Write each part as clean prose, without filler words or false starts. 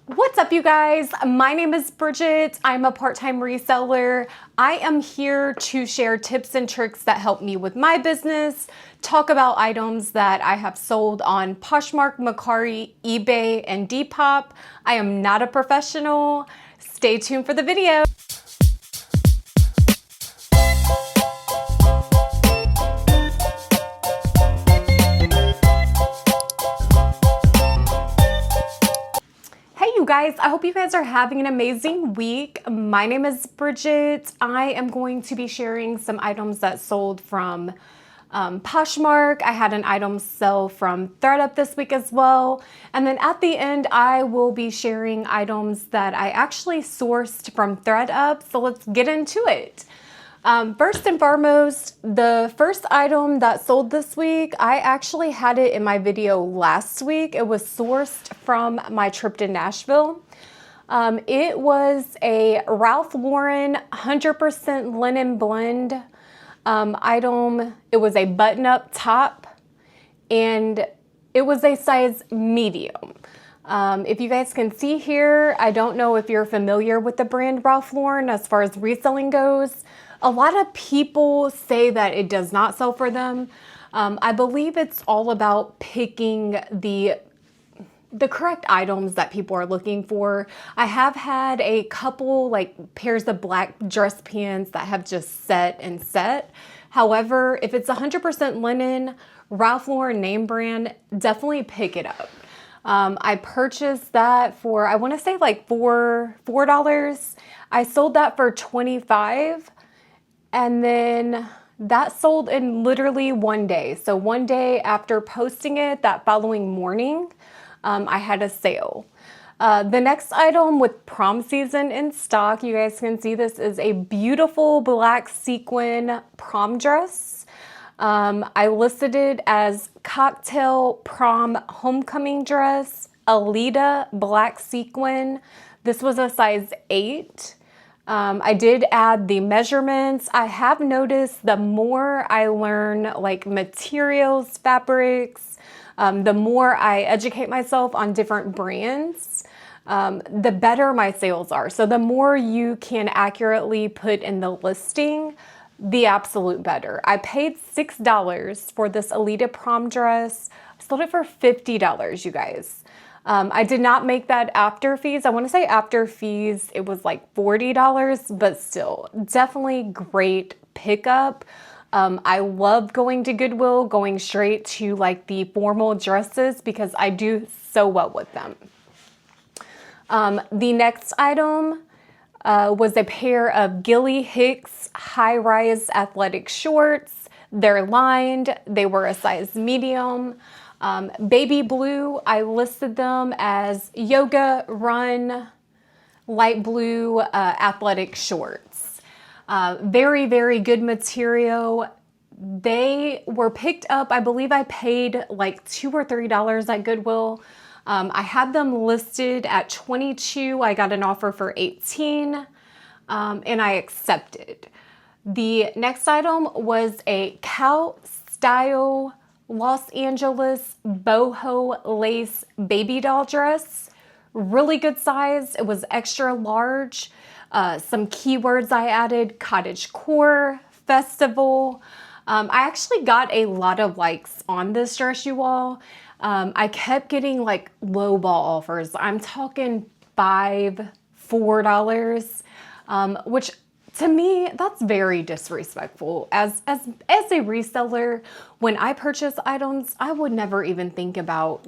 What's up, you guys? My name is Bridget. I'm a part-time reseller. I am here to share tips and tricks that help me with my business, talk about items that I have sold on Poshmark, Mercari, eBay, and Depop. I am not a professional. Stay tuned for the video. You guys, I hope you guys are having an amazing week. My name is Bridget. I am going to be sharing some items that sold from Poshmark. I had an item sell from ThredUp this week as well. And then at the end, I will be sharing items that I actually sourced from ThredUp. So let's get into it. First and foremost, the first item that sold this week, I actually had it in my video last week. It was sourced from my trip to Nashville. It was a Ralph Lauren 100% linen blend item. It was a button-up top, and it was a size medium. If you guys can see here, I don't know if you're familiar with the brand Ralph Lauren as far as reselling goes. A lot of people say that it does not sell for them. I believe it's all about picking the correct items that people are looking for. I have had a couple like pairs of black dress pants that have just set. However, if it's 100% linen, Ralph Lauren name brand, definitely pick it up. I purchased that for, I want to say like $4. I sold that for $25. And then that sold in literally one day. So one day after posting it, that following morning, I had a sale. The next item with prom season in stock, you guys can see this is a beautiful black sequin prom dress. I listed it as cocktail prom homecoming dress, Alita black sequin. This was a size 8. I did add the measurements. I have noticed the more I learn like materials, fabrics, the more I educate myself on different brands, the better my sales are. So the more you can accurately put in the listing, the absolute better. I paid $6 for this Alita prom dress. I sold it for $50, you guys. I did not make that after fees. I want to say after fees, it was like $40, but still definitely great pickup. I love going to Goodwill, going straight to like the formal dresses because I do so well with them. The next item was a pair of Gilly Hicks high-rise athletic shorts. They're lined. They were a size medium. Baby blue, I listed them as yoga, run, light blue athletic shorts. Very, very good material. They were picked up, I believe I paid like $2 or $3 at Goodwill. I had them listed at $22. I got an offer for $18, and I accepted. The next item was a cow style Los Angeles boho lace baby doll dress. Really good size. It was extra large. Some keywords I added: cottagecore, festival. I actually got a lot of likes on this dress, you all. I kept getting like low ball offers. I'm talking $5, $4, which to me, that's very disrespectful. As a reseller, when I purchase items, I would never even think about,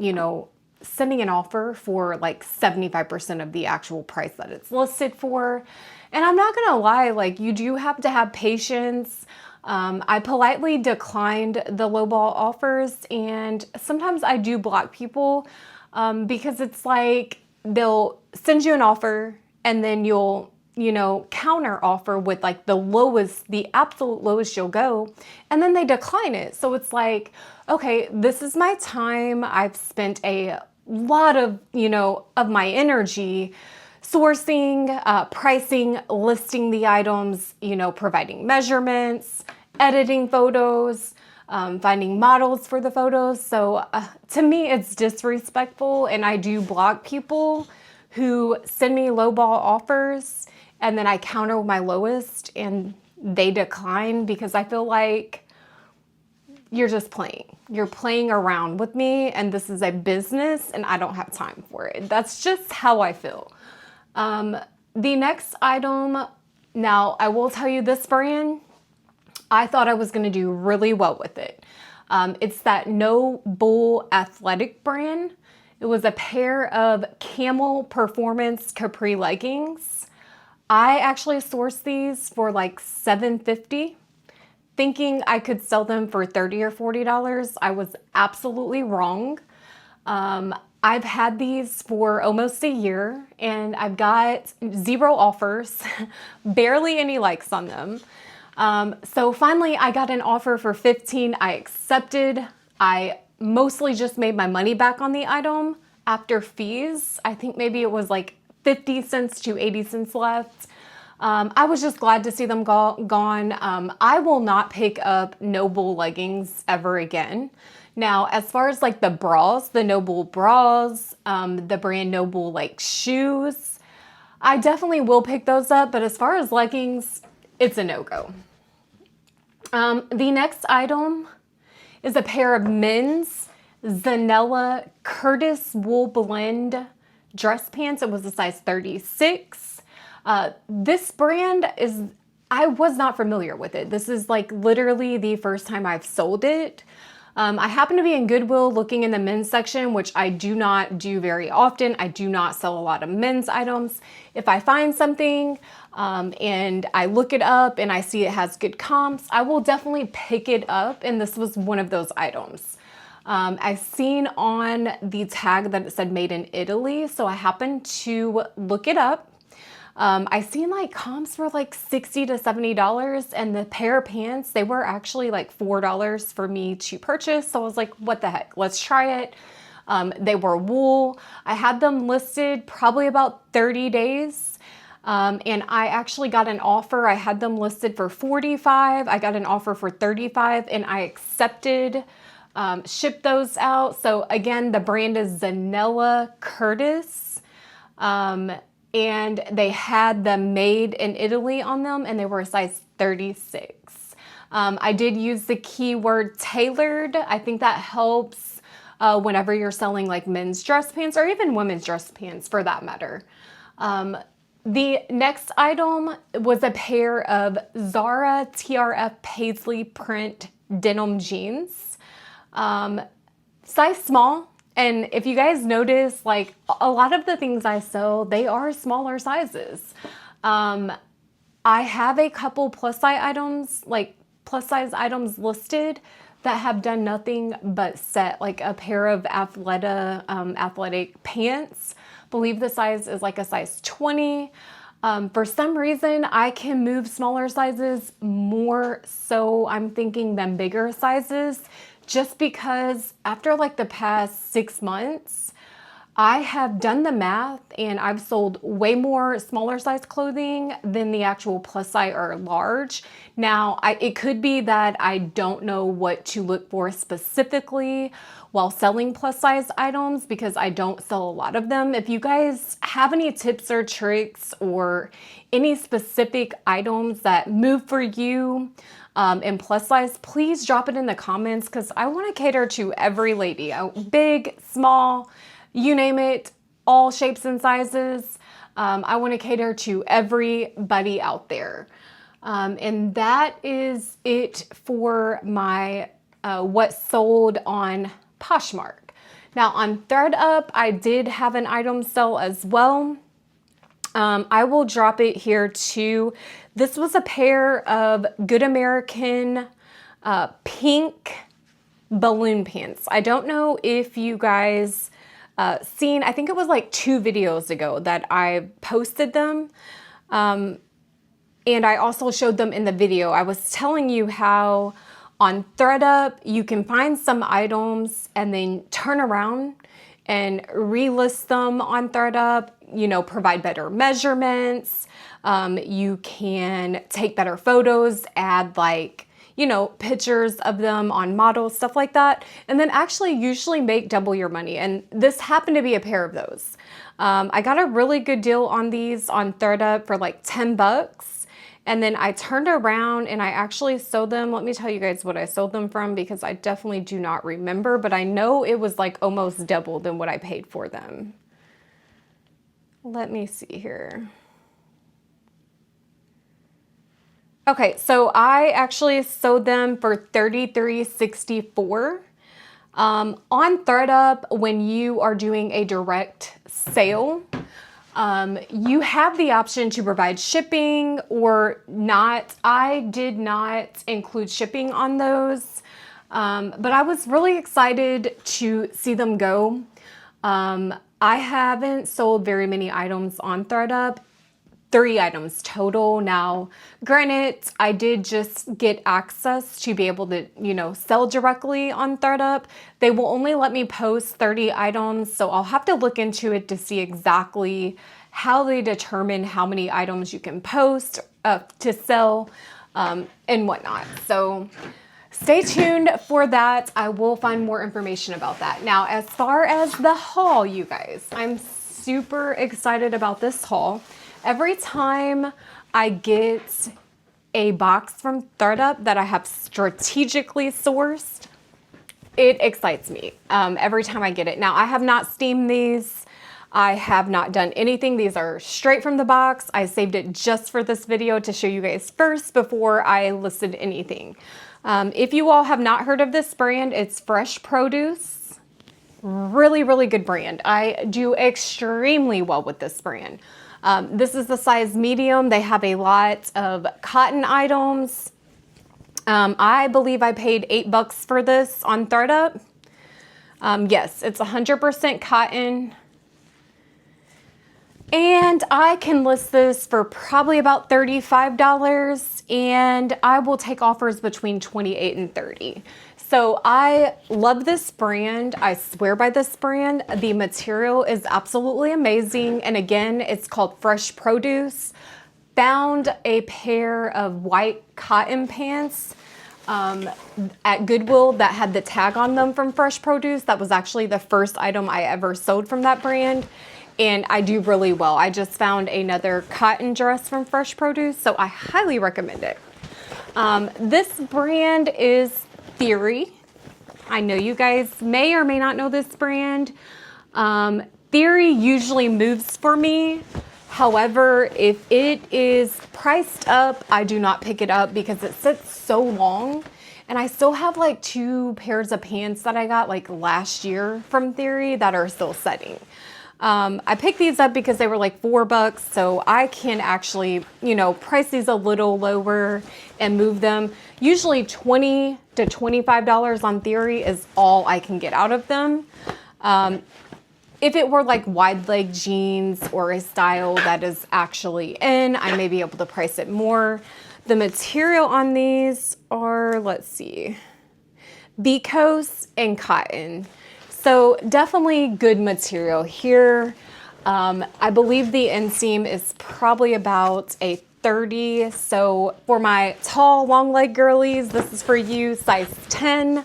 sending an offer for like 75% of the actual price that it's listed for. And I'm not gonna lie, like you do have to have patience. I politely declined the lowball offers, and sometimes I do block people because it's like they'll send you an offer and then you'll counter offer with like the absolute lowest you'll go, and then they decline it. So it's like, okay, this is my time. I've spent a lot of, of my energy sourcing, pricing, listing the items, providing measurements, editing photos, finding models for the photos. So to me, it's disrespectful, and I do block people who send me lowball offers and then I counter with my lowest and they decline because I feel like you're just playing. You're playing around with me and this is a business and I don't have time for it. That's just how I feel. The next item, now I will tell you this brand, I thought I was going to do really well with it. It's that No Bull Athletic brand. It was a pair of camel performance capri leggings. I actually sourced these for like $7.50, thinking I could sell them for $30 or $40. I was absolutely wrong. I've had these for almost a year and I've got 0 offers, barely any likes on them. So finally I got an offer for $15. I accepted. I mostly just made my money back on the item after fees. I think maybe it was like 50 cents to 80 cents left. I was just glad to see them gone. I will not pick up No Bull leggings ever again. Now, as far as like the bras, the No Bull bras, the brand No Bull like shoes, I definitely will pick those up. But as far as leggings, it's a no-go. The next item is a pair of men's Zanella Curtis wool blend dress pants. It was a size 36. This brand I was not familiar with it. This is like literally the first time I've sold it. I happen to be in Goodwill looking in the men's section, which I do not do very often. I do not sell a lot of men's items. If I find something and I look it up and I see it has good comps, I will definitely pick it up. And this was one of those items. I seen on the tag that it said made in Italy, so I happened to look it up. I seen like comps were like $60 to $70 and the pair of pants, they were actually like $4 for me to purchase. So I was like, what the heck, let's try it. They were wool. I had them listed probably about 30 days. And I actually got an offer. I had them listed for $45. I got an offer for $35 and I accepted, shipped those out. So again, the brand is Zanella Curtis. And they had them made in Italy on them and they were a size 36. I did use the keyword tailored. I think that helps whenever you're selling like men's dress pants or even women's dress pants for that matter. The next item was a pair of Zara TRF Paisley print denim jeans, size small. And if you guys notice, like a lot of the things I sell, they are smaller sizes. I have a couple plus size items listed that have done nothing but set like a pair of athletic pants. I believe the size is like a size 20. For some reason, I can move smaller sizes more so I'm thinking than bigger sizes. Just because after like the past 6 months, I have done the math and I've sold way more smaller size clothing than the actual plus size or large. Now, it could be that I don't know what to look for specifically while selling plus size items because I don't sell a lot of them. If you guys have any tips or tricks or any specific items that move for you, in plus size, please drop it in the comments because I want to cater to every lady, big, small, you name it, all shapes and sizes. I want to cater to everybody out there. And that is it for my what sold on Poshmark. Now on ThredUp, I did have an item sell as well. I will drop it here too. This was a pair of Good American pink balloon pants. I don't know if you guys seen, I think it was like 2 videos ago that I posted them. And I also showed them in the video. I was telling you how on ThredUp, you can find some items and then turn around and relist them on ThredUp, you know, provide better measurements. You can take better photos, add like, you know, pictures of them on models, stuff like that. And then actually usually make double your money. And this happened to be a pair of those. I got a really good deal on these on ThredUp for like 10 bucks. And then I turned around and I actually sold them. Let me tell you guys what I sold them from because I definitely do not remember, but I know it was like almost double than what I paid for them. Let me see here. Okay, so I actually sold them for $33.64. On ThredUp, when you are doing a direct sale, you have the option to provide shipping or not. I did not include shipping on those, but I was really excited to see them go. I haven't sold very many items on ThredUp. 3 items total. Now, granted, I did just get access to be able to, sell directly on ThredUp. They will only let me post 30 items, so I'll have to look into it to see exactly how they determine how many items you can post to sell and whatnot. So stay tuned for that. I will find more information about that. Now, as far as the haul, you guys, I'm super excited about this haul. Every time I get a box from ThredUp that I have strategically sourced, it excites me every time I get it. Now, I have not steamed these. I have not done anything. These are straight from the box. I saved it just for this video to show you guys first before I listed anything. If you all have not heard of this brand, it's Fresh Produce. Really, really good brand. I do extremely well with this brand. This is the size medium. They have a lot of cotton items. I believe I paid $8 for this on ThredUp. Yes, it's 100% cotton. And I can list this for probably about $35, and I will take offers between $28 and $30. So I love this brand. I swear by this brand. The material is absolutely amazing. And again, it's called Fresh Produce. Found a pair of white cotton pants at Goodwill that had the tag on them from Fresh Produce. That was actually the first item I ever sold from that brand. And I do really well. I just found another cotton dress from Fresh Produce, so I highly recommend it. This brand is Theory. I know you guys may or may not know this brand. Theory usually moves for me. However, if it is priced up, I do not pick it up because it sits so long. And I still have like 2 pairs of pants that I got like last year from Theory that are still setting. I picked these up because they were like $4, so I can actually, price these a little lower and move them. Usually $20 to $25 on Theory is all I can get out of them. If it were like wide leg jeans or a style that is actually in, I may be able to price it more. The material on these are, let's see, viscose and cotton. So definitely good material here. I believe the inseam is probably about a 30. So for my tall, long leg girlies, this is for you, size 10.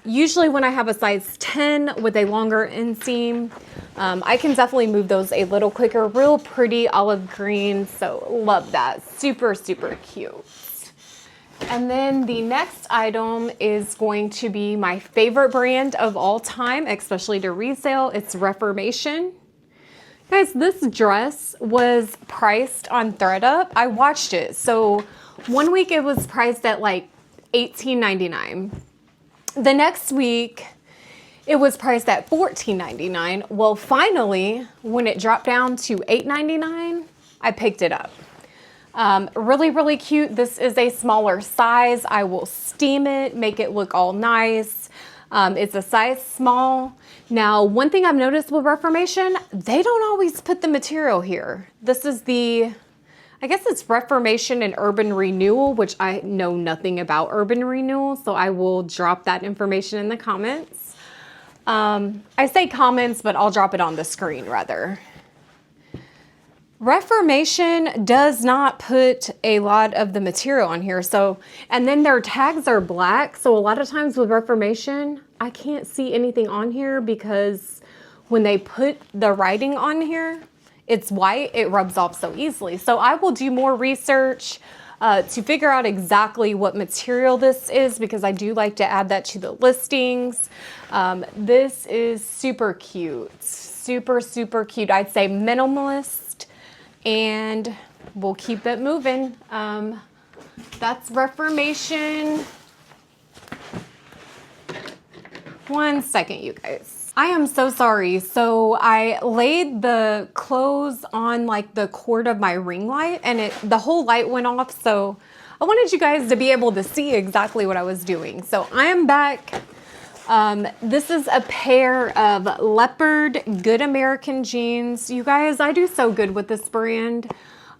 Usually when I have a size 10 with a longer inseam, I can definitely move those a little quicker. Real pretty olive green, so love that. Super, super cute. And then the next item is going to be my favorite brand of all time, especially to resale. It's Reformation. Guys, this dress was priced on ThredUp. I watched it. So one week it was priced at like $18.99. The next week it was priced at $14.99. Well, finally, when it dropped down to $8.99, I picked it up. Really, really cute. This is a smaller size. I will steam it, make it look all nice. It's a size small. Now, one thing I've noticed with Reformation, they don't always put the material here. This is I guess it's Reformation and Urban Renewal, which I know nothing about Urban Renewal, so I will drop that information in the comments. I say comments, but I'll drop it on the screen rather. Reformation does not put a lot of the material on here. So, and then their tags are black. So a lot of times with Reformation, I can't see anything on here because when they put the writing on here, it's white, it rubs off so easily. So I will do more research to figure out exactly what material this is, because I do like to add that to the listings. This is super cute, super, super cute. I'd say minimalist, and we'll keep it moving. That's Reformation. One second, you guys. I am so sorry. So I laid the clothes on like the cord of my ring light, and the whole light went off. So I wanted you guys to be able to see exactly what I was doing. So I am back. This is a pair of leopard Good American jeans. You guys, I do so good with this brand.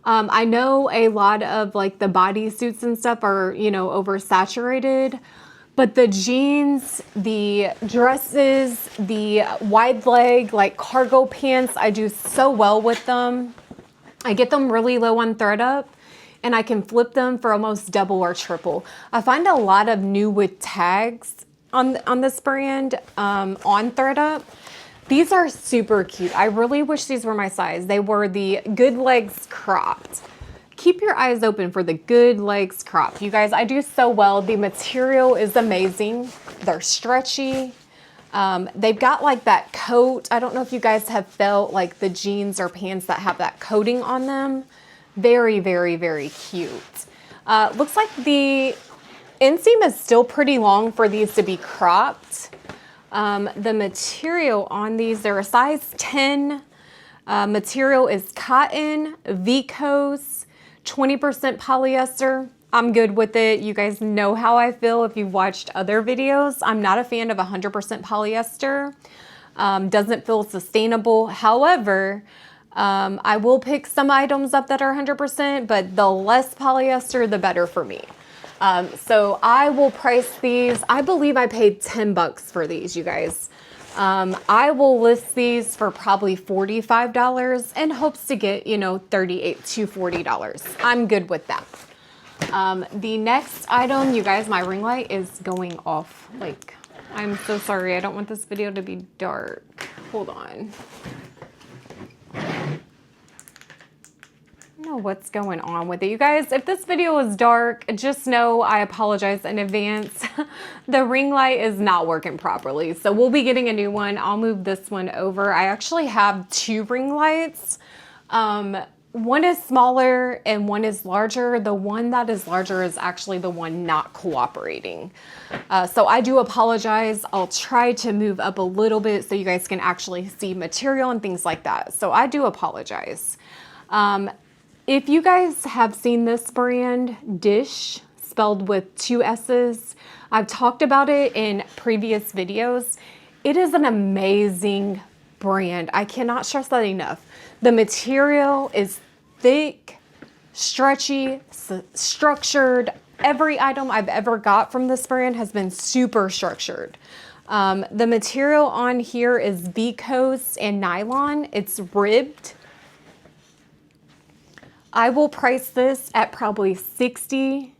I know a lot of like the bodysuits and stuff are, you know, oversaturated. But the jeans, the dresses, the wide leg, like cargo pants, I do so well with them. I get them really low on ThredUp, and I can flip them for almost double or triple. I find a lot of new with tags on this brand on ThredUp. These are super cute. I really wish these were my size. They were the Good Legs cropped. Keep your eyes open for the Good Legs crop. You guys, I do so well. The material is amazing. They're stretchy. They've got like that coat. I don't know if you guys have felt like the jeans or pants that have that coating on them. Very, very, very cute. Looks like the inseam is still pretty long for these to be cropped. The material on these, they're a size 10. Material is cotton, viscose, 20% polyester. I'm good with it. You guys know how I feel if you've watched other videos. I'm not a fan of 100% polyester. Doesn't feel sustainable. However, I will pick some items up that are 100%, but the less polyester, the better for me. So I will price these. I believe I paid 10 bucks for these, you guys. I will list these for probably $45 in hopes to get, you know, $38 to $40. I'm good with that. The next item, you guys, my ring light is going off. Like, I'm so sorry. I don't want this video to be dark. Hold on. I don't know what's going on with it. You guys, if this video is dark, just know I apologize in advance. The ring light is not working properly, so we'll be getting a new one. I'll move this one over. I actually have two ring lights. One is smaller and one is larger. The one that is larger is actually the one not cooperating. So I do apologize. I'll try to move up a little bit so you guys can actually see material and things like that. So I do apologize. If you guys have seen this brand, Dish, spelled with 2 S's, I've talked about it in previous videos. It is an amazing brand. I cannot stress that enough. The material is thick, stretchy, structured. Every item I've ever got from this brand has been super structured. The material on here is viscose and nylon. It's ribbed. I will price this at probably $60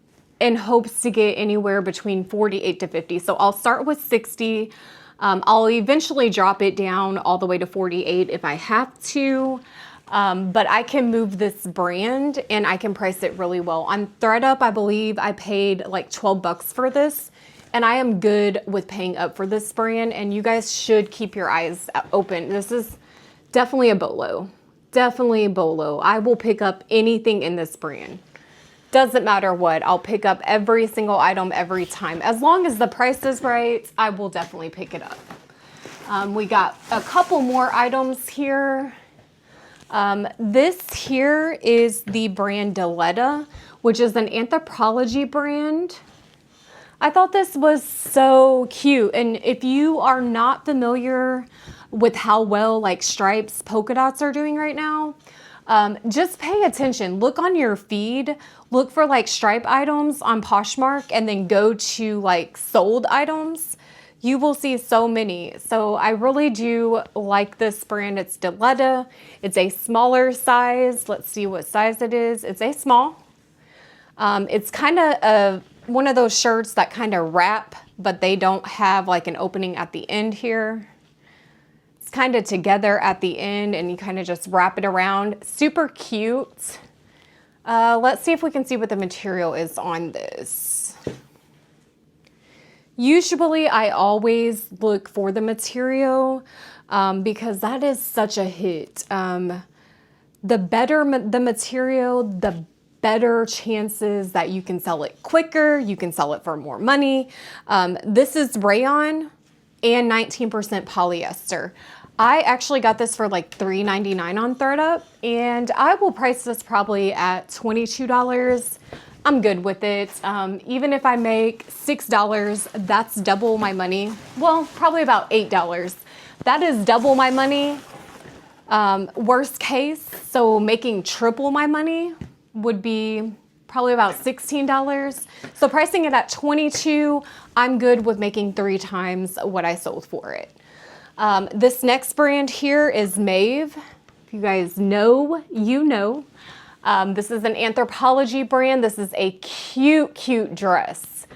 in hopes to get anywhere between $48 to $50. So I'll start with $60. I'll eventually drop it down all the way to $48 if I have to. But I can move this brand and I can price it really well. On ThredUp, I believe I paid like 12 bucks for this. And I am good with paying up for this brand. And you guys should keep your eyes open. This is definitely a BOLO. Definitely a BOLO. I will pick up anything in this brand. Doesn't matter what. I'll pick up every single item every time. As long as the price is right, I will definitely pick it up. We got a couple more items here. This here is the brand Deletta, which is an Anthropologie brand. I thought this was so cute. And if you are not familiar with how well like stripes, polka dots are doing right now, just pay attention. Look on your feed, look for like stripe items on Poshmark, and then go to like sold items. You will see so many. So I really do like this brand. It's Deletta. It's a smaller size. Let's see what size it is. It's a small. It's kind of one of those shirts that kind of wrap, but they don't have like an opening at the end here. It's kind of together at the end and you kind of just wrap it around. Super cute. Let's see if we can see what the material is on this. Usually I always look for the material because that is such a hit. The better the material, the better chances that you can sell it quicker, you can sell it for more money. This is rayon and 19% polyester. I actually got this for like $3.99 on ThredUp, and I will price this probably at $22. I'm good with it. Even if I make $6, that's double my money. Well, probably about $8. That is double my money. Worst case, so making triple my money would be probably about $16. So pricing it at $22, I'm good with making 3 times what I sold for it. This next brand here is Maeve. If you guys know, you know. This is an Anthropologie brand. This is a cute, cute dress.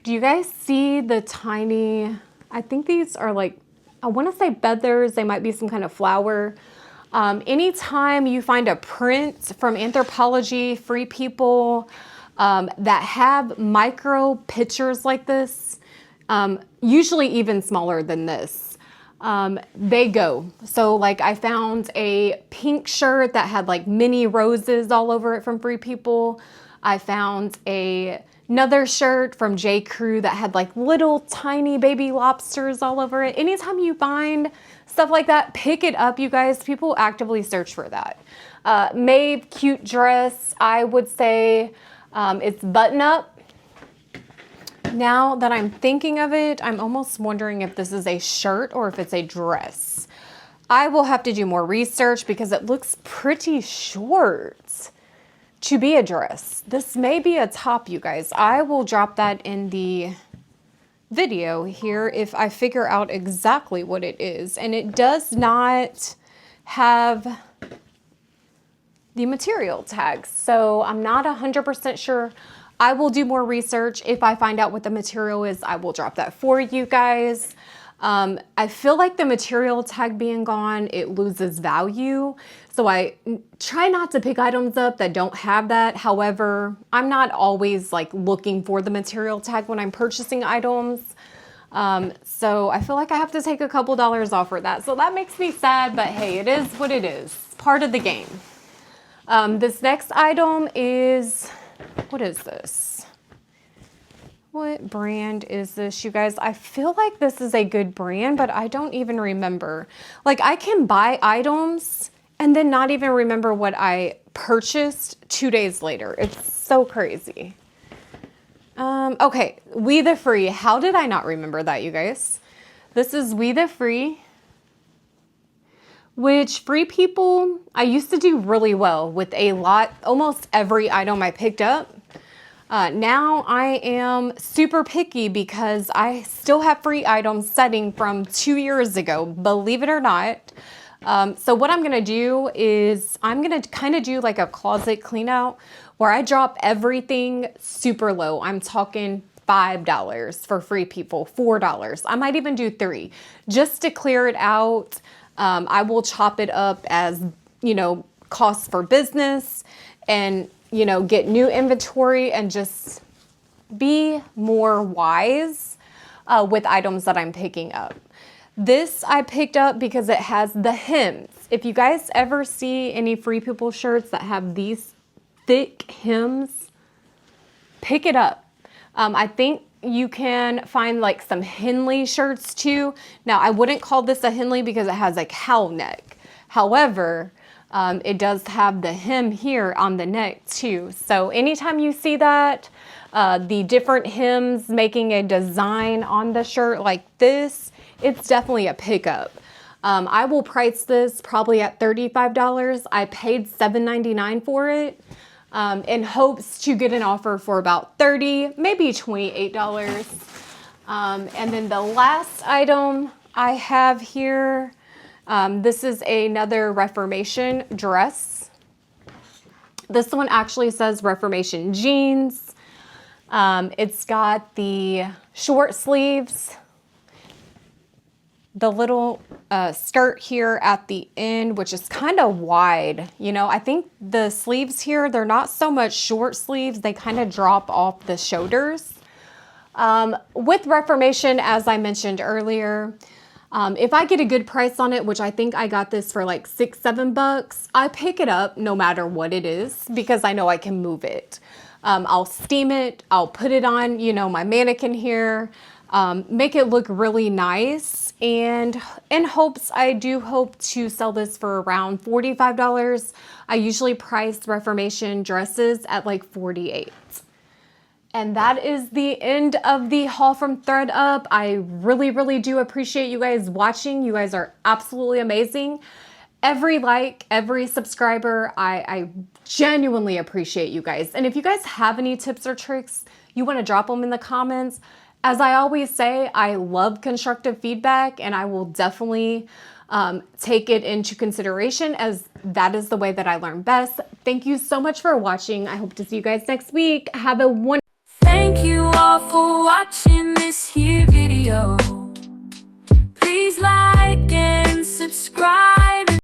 Do you guys see the tiny, I think these are like, I want to say feathers. They might be some kind of flower. Anytime you find a print from Anthropologie, Free People, that have micro pictures like this, usually even smaller than this, they go. So like I found a pink shirt that had like mini roses all over it from Free People. I found another shirt from J. Crew that had like little tiny baby lobsters all over it. Anytime you find stuff like that, pick it up, you guys. People actively search for that. Maeve, cute dress. I would say it's button up. Now that I'm thinking of it, I'm almost wondering if this is a shirt or if it's a dress. I will have to do more research because it looks pretty short to be a dress. This may be a top, you guys. I will drop that in the video here if I figure out exactly what it is. And it does not have the material tags, so I'm not 100% sure. I will do more research. If I find out what the material is, I will drop that for you guys. I feel like the material tag being gone, it loses value. So I try not to pick items up that don't have that. However, I'm not always like looking for the material tag when I'm purchasing items. So I feel like I have to take a couple dollars off for that. So that makes me sad, but hey, it is what it is. Part of the game. This next item is, what is this? What brand is this, you guys? I feel like this is a good brand, but I don't even remember. Like I can buy items and then not even remember what I purchased 2 days later. It's so crazy. Okay, We the Free. How did I not remember that, you guys? This is We the Free, which Free People, I used to do really well with a lot, almost every item I picked up. Now I am super picky because I still have free items setting from 2 years ago, believe it or not. So what I'm gonna do is I'm gonna kind of do like a closet clean out where I drop everything super low. I'm talking $5 for Free People, $4. I might even do $3 just to clear it out. I will chop it up as, you know, costs for business and, you know, get new inventory and just be more wise with items that I'm picking up. This I picked up because it has the hems. If you guys ever see any Free People shirts that have these thick hems, pick it up. I think you can find like some Henley shirts too. Now I wouldn't call this a Henley because it has a cowl neck. However, it does have the hem here on the neck too. So anytime you see that, the different hems making a design on the shirt like this, it's definitely a pickup. I will price this probably at $35. I paid $7.99 for it in hopes to get an offer for about $30, maybe $28. And then the last item I have here, this is another Reformation dress. This one actually says Reformation jeans. It's got the short sleeves. the little skirt here at the end, which is kind of wide. You know, I think the sleeves here, they're not so much short sleeves. They kind of drop off the shoulders. With Reformation, as I mentioned earlier, if I get a good price on it, which I think I got this for like $6-7, I pick it up no matter what it is because I know I can move it. I'll steam it. I'll put it on, you know, my mannequin here, make it look really nice. And in hopes, I do hope to sell this for around $45. I usually price Reformation dresses at like $48. And that is the end of the haul from ThredUp. I really, really do appreciate you guys watching. You guys are absolutely amazing. Every like, every subscriber, I genuinely appreciate you guys. And if you guys have any tips or tricks, you want to drop them in the comments. As I always say, I love constructive feedback and I will definitely take it into consideration as that is the way that I learn best. Thank you so much for watching. I hope to see you guys next week. Have a wonderful Thank you all for watching this here.